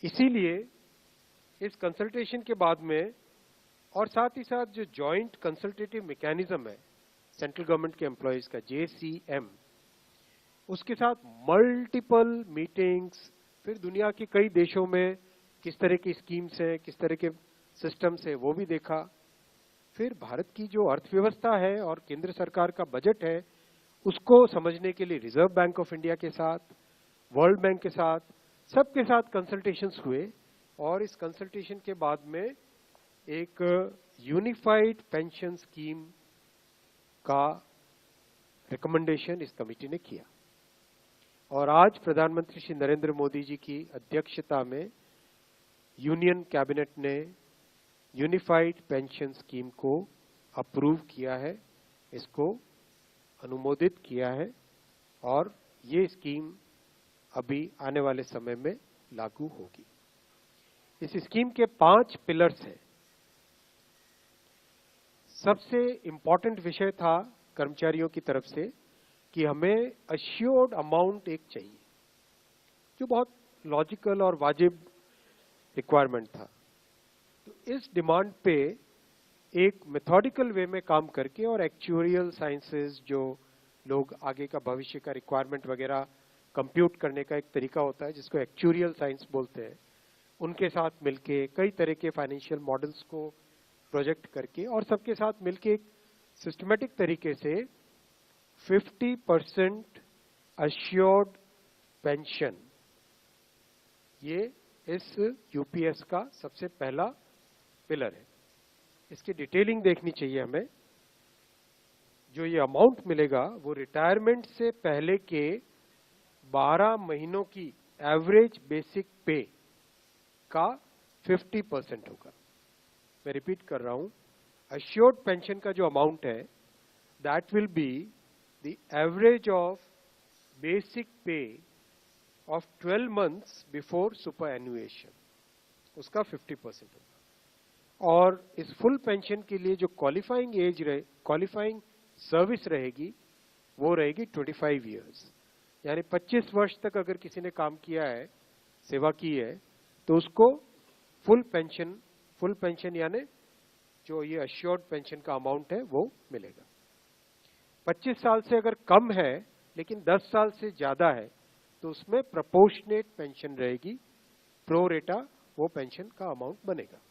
इसीलिए इस कंसल्टेशन के बाद में और साथ ही साथ जो जॉइंट कंसल्टेटिव मैकेनिज्म है सेंट्रल गवर्नमेंट के एम्प्लॉयज का JCM, उसके साथ मल्टीपल मीटिंग्स, फिर दुनिया के कई देशों में किस तरह की स्कीम्स हैं, किस तरह के सिस्टम्स हैं, वो भी देखा। फिर भारत की जो अर्थव्यवस्था है और केंद्र सरकार का बजट है, उसको समझने के लिए रिजर्व बैंक ऑफ इंडिया के साथ, वर्ल्ड बैंक के साथ, सबके साथ कंसल्टेशंस हुए और इस कंसल्टेशन के बाद में एक यूनिफाइड पेंशन स्कीम का रिकमेंडेशन इस कमेटी ने किया। और आज प्रधानमंत्री श्री नरेंद्र मोदी जी की अध्यक्षता में यूनियन कैबिनेट ने यूनिफाइड पेंशन स्कीम को अप्रूव किया है, इसको अनुमोदित किया है और ये स्कीम अभी आने वाले समय में लागू होगी। इस स्कीम के 5 पिलर्स हैं। सबसे इंपॉर्टेंट विषय था कर्मचारियों की तरफ से कि हमें अश्योर्ड अमाउंट एक चाहिए, जो बहुत लॉजिकल और वाजिब रिक्वायरमेंट था। तो इस डिमांड पे एक मेथोडिकल वे में काम करके और एक्चुअरियल साइंसेस, जो लोग आगे का भविष्य का रिक्वायरमेंट वगैरह कंप्यूट करने का एक तरीका होता है जिसको एक्चुअरियल साइंस बोलते हैं, उनके साथ मिलके कई तरह के फाइनेंशियल मॉडल्स को प्रोजेक्ट करके और सबके साथ मिलके एक सिस्टमेटिक तरीके से 50% अश्योर्ड पेंशन, ये इस यूपीएस का सबसे पहला पिलर है। इसकी डिटेलिंग देखनी चाहिए हमें। जो ये अमाउंट मिलेगा वो रिटायरमेंट से पहले के 12 महीनों की एवरेज बेसिक पे का 50% होगा। मैं रिपीट कर रहा हूं, अश्योर्ड पेंशन का जो अमाउंट है that will be the average of basic पे ऑफ 12 मंथ्स बिफोर सुपर एनुएशन, उसका 50% होगा। और इस फुल पेंशन के लिए जो क्वालिफाइंग सर्विस रहेगी वो रहेगी 25 इयर्स, यानी 25 वर्ष तक अगर किसी ने काम किया है, सेवा की है, तो उसको फुल पेंशन यानी जो ये अश्योर्ड पेंशन का अमाउंट है वो मिलेगा। 25 साल से अगर कम है लेकिन 10 साल से ज्यादा है तो उसमें प्रोपोर्शनेट पेंशन रहेगी, प्रो रेटा वो पेंशन का अमाउंट बनेगा।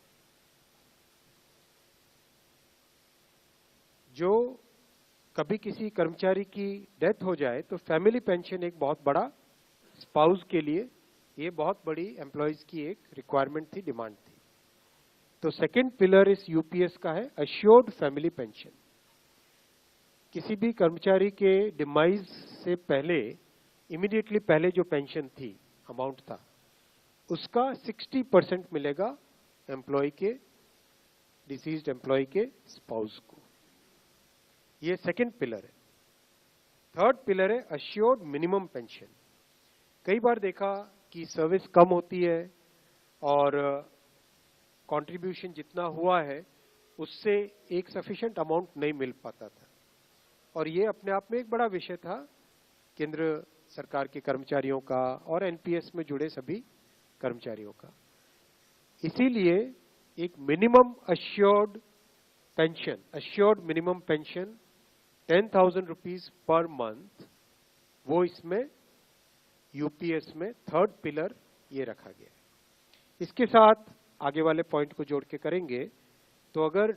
जो कभी किसी कर्मचारी की डेथ हो जाए तो फैमिली पेंशन एक बहुत बड़ा, स्पाउस के लिए ये बहुत बड़ी एम्प्लॉयज की एक रिक्वायरमेंट थी, डिमांड थी। तो सेकंड पिलर इस यूपीएस का है अश्योर्ड फैमिली पेंशन। किसी भी कर्मचारी के डिमाइज से पहले, इमीडिएटली पहले जो पेंशन थी, अमाउंट था, उसका 60% मिलेगा एम्प्लॉय के, डिसीज्ड एम्प्लॉय के स्पाउस को। ये सेकंड पिलर है। थर्ड पिलर है अश्योर्ड मिनिमम पेंशन। कई बार देखा कि सर्विस कम होती है और कंट्रीब्यूशन जितना हुआ है उससे एक सफिशिएंट अमाउंट नहीं मिल पाता था, और ये अपने आप में एक बड़ा विषय था केंद्र सरकार के कर्मचारियों का और एनपीएस में जुड़े सभी कर्मचारियों का। इसीलिए एक minimum assured pension, assured minimum pension 10,000 rupees per month, वो इसमें यूपीएस में थर्ड पिलर ये रखा गया है। इसके साथ आगे वाले पॉइंट को जोड़ के करेंगे तो अगर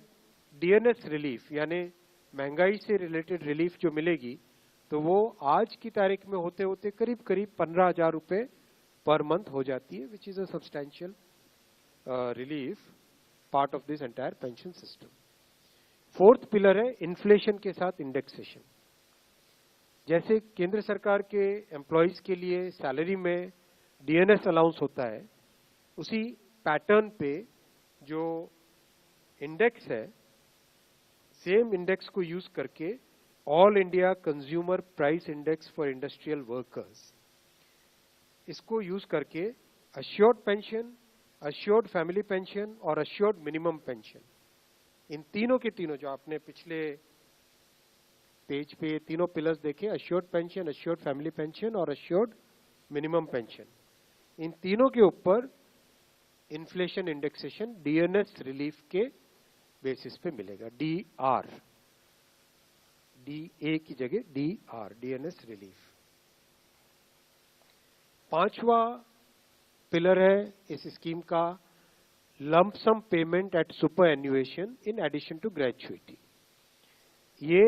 डीएनएस रिलीफ यानी महंगाई से रिलेटेड रिलीफ जो मिलेगी तो वो आज की तारीख में होते होते करीब करीब 15,000 रुपए पर मंथ हो जाती है, which is a substantial relief part of this entire pension system. Fourth pillar है इन्फ्लेशन के साथ इंडेक्सेशन। जैसे केंद्र सरकार के एम्प्लॉयज के लिए सैलरी में डीएनएस अलाउंस होता है, उसी पैटर्न पे जो इंडेक्स है, सेम इंडेक्स को यूज करके all India consumer price index for industrial workers, इसको यूज करके assured pension, assured family pension और अश्योर्ड मिनिमम पेंशन, इन तीनों के तीनों जो आपने पिछले पेज पे तीनों पिलर्स देखे, assured pension, assured family pension और अश्योर्ड मिनिमम पेंशन, इन तीनों के ऊपर इन्फ्लेशन इंडेक्सेशन डीएनएस रिलीफ के बेसिस पे मिलेगा, डीआर, डीए की जगह डीआर, डीएनएस रिलीफ। पांचवा पिलर है इस स्कीम का lump sum payment at superannuation in addition to gratuity. ये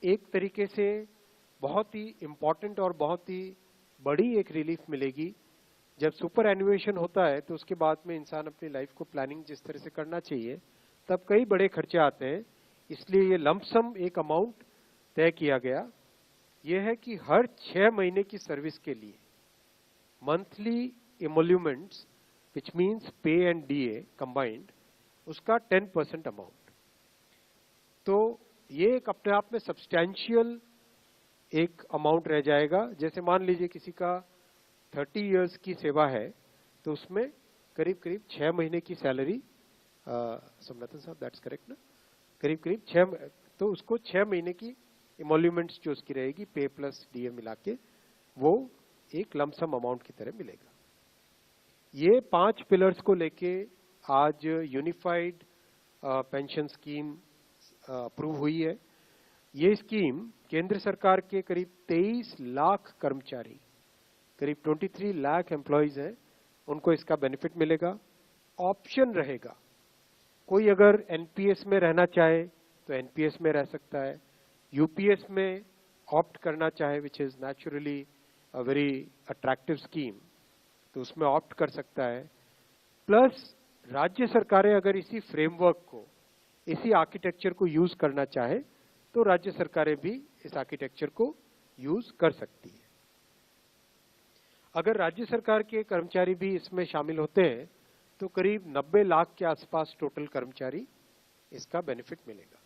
एक तरीके से बहुत ही इंपॉर्टेंट और बहुत ही बड़ी एक रिलीफ मिलेगी। जब सुपर एन्युएशन होता है तो उसके बाद में इंसान अपनी लाइफ को प्लानिंग जिस तरह से करना चाहिए तब कई बड़े खर्चे आते हैं, इसलिए ये लंप सम एक अमाउंट तय किया गया। यह है कि हर 6 महीने की सर्विस के लिए मंथली इमोल्यूमेंट्स विच मीन्स पे एंड डीए कंबाइंड, उसका 10% अमाउंट। तो ये एक अपने आप में सब्सटैंशियल एक अमाउंट रह जाएगा। जैसे मान लीजिए किसी का 30 इयर्स की सेवा है तो उसमें करीब करीब 6 महीने की सैलरी, सोमनाथन साहब दैट्स करेक्ट ना, करीब करीब 6, तो उसको 6 महीने की इमोल्यूमेंट्स जो उसकी रहेगी पे प्लस डीए मिला के वो एक लमसम अमाउंट की तरह मिलेगा। ये 5 पिलर्स को लेके आज यूनिफाइड पेंशन स्कीम अप्रूव हुई है। ये स्कीम केंद्र सरकार के करीब 23 लाख कर्मचारी, करीब 23 लाख एम्प्लॉयज हैं, उनको इसका बेनिफिट मिलेगा। ऑप्शन रहेगा, कोई अगर एनपीएस में रहना चाहे तो एनपीएस में रह सकता है, यूपीएस में ऑप्ट करना चाहे which is naturally a very attractive scheme तो उसमें ऑप्ट कर सकता है। प्लस राज्य सरकारें अगर इसी फ्रेमवर्क को, इसी आर्किटेक्चर को यूज करना चाहे तो राज्य सरकारें भी इस आर्किटेक्चर को यूज कर सकती है। अगर राज्य सरकार के कर्मचारी भी इसमें शामिल होते हैं तो करीब 90 लाख के आसपास टोटल कर्मचारी इसका बेनिफिट मिलेगा।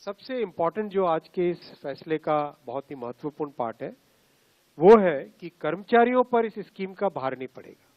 सबसे इंपॉर्टेंट जो आज के इस फैसले का बहुत ही महत्वपूर्ण पार्ट है वो है कि कर्मचारियों पर इस स्कीम का भार नहीं पड़ेगा।